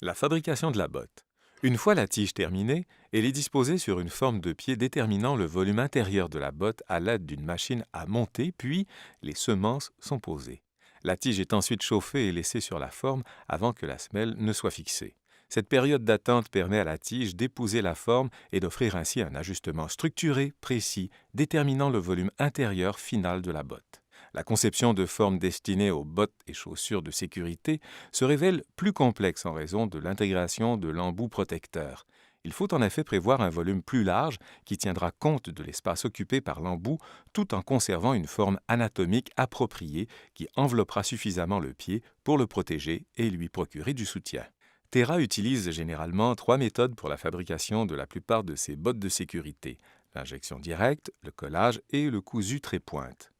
La fabrication de la botte. Une fois la tige terminée, elle est disposée sur une forme de pied déterminant le volume intérieur de la botte à l'aide d'une machine à monter, puis les semences sont posées. La tige est ensuite chauffée et laissée sur la forme avant que la semelle ne soit fixée. Cette période d'attente permet à la tige d'épouser la forme et d'offrir ainsi un ajustement structuré, précis, déterminant le volume intérieur final de la botte. La conception de formes destinées aux bottes et chaussures de sécurité se révèle plus complexe en raison de l'intégration de l'embout protecteur. Il faut en effet prévoir un volume plus large qui tiendra compte de l'espace occupé par l'embout tout en conservant une forme anatomique appropriée qui enveloppera suffisamment le pied pour le protéger et lui procurer du soutien. Terra utilise généralement trois méthodes pour la fabrication de la plupart de ses bottes de sécurité: l'injection directe, le collage et le cousu trait-pointe.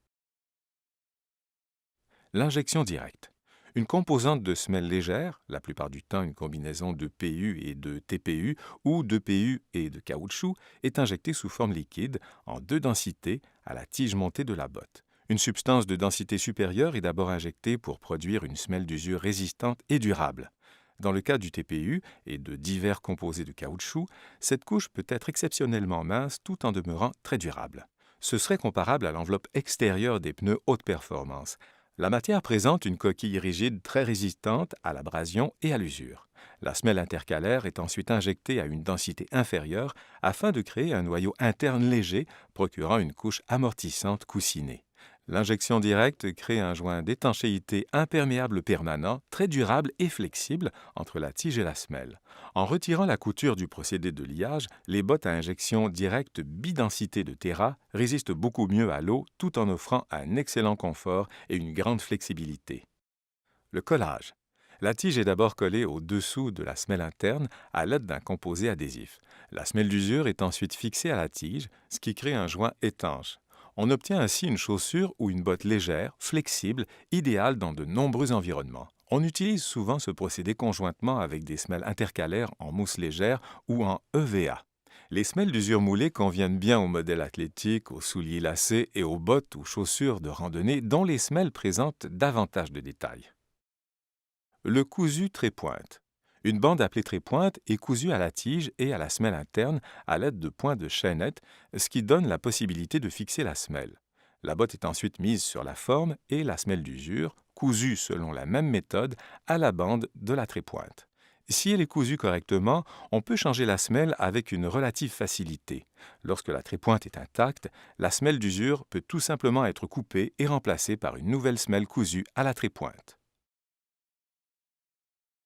L'injection directe. Une composante de semelle légère, la plupart du temps une combinaison de PU et de TPU ou de PU et de caoutchouc, est injectée sous forme liquide, en deux densités, à la tige montée de la botte. Une substance de densité supérieure est d'abord injectée pour produire une semelle d'usure résistante et durable. Dans le cas du TPU et de divers composés de caoutchouc, cette couche peut être exceptionnellement mince tout en demeurant très durable. Ce serait comparable à l'enveloppe extérieure des pneus haute performance. La matière présente une coquille rigide très résistante à l'abrasion et à l'usure. La semelle intercalaire est ensuite injectée à une densité inférieure afin de créer un noyau interne léger procurant une couche amortissante coussinée. L'injection directe crée un joint d'étanchéité imperméable permanent, très durable et flexible entre la tige et la semelle. En retirant la couture du procédé de liage, les bottes à injection directe bidensité de Terra résistent beaucoup mieux à l'eau tout en offrant un excellent confort et une grande flexibilité. Le collage. La tige est d'abord collée au-dessous de la semelle interne à l'aide d'un composé adhésif. La semelle d'usure est ensuite fixée à la tige, ce qui crée un joint étanche. On obtient ainsi une chaussure ou une botte légère, flexible, idéale dans de nombreux environnements. On utilise souvent ce procédé conjointement avec des semelles intercalaires en mousse légère ou en EVA. Les semelles d'usure moulée conviennent bien aux modèles athlétiques, aux souliers lacés et aux bottes ou chaussures de randonnée dont les semelles présentent davantage de détails. Le cousu trait-pointe. Une bande appelée trait-pointe est cousue à la tige et à la semelle interne à l'aide de points de chaînette, ce qui donne la possibilité de fixer la semelle. La botte est ensuite mise sur la forme et la semelle d'usure, cousue selon la même méthode, à la bande de la trait-pointe. Si elle est cousue correctement, on peut changer la semelle avec une relative facilité. Lorsque la trait-pointe est intacte, la semelle d'usure peut tout simplement être coupée et remplacée par une nouvelle semelle cousue à la trait-pointe.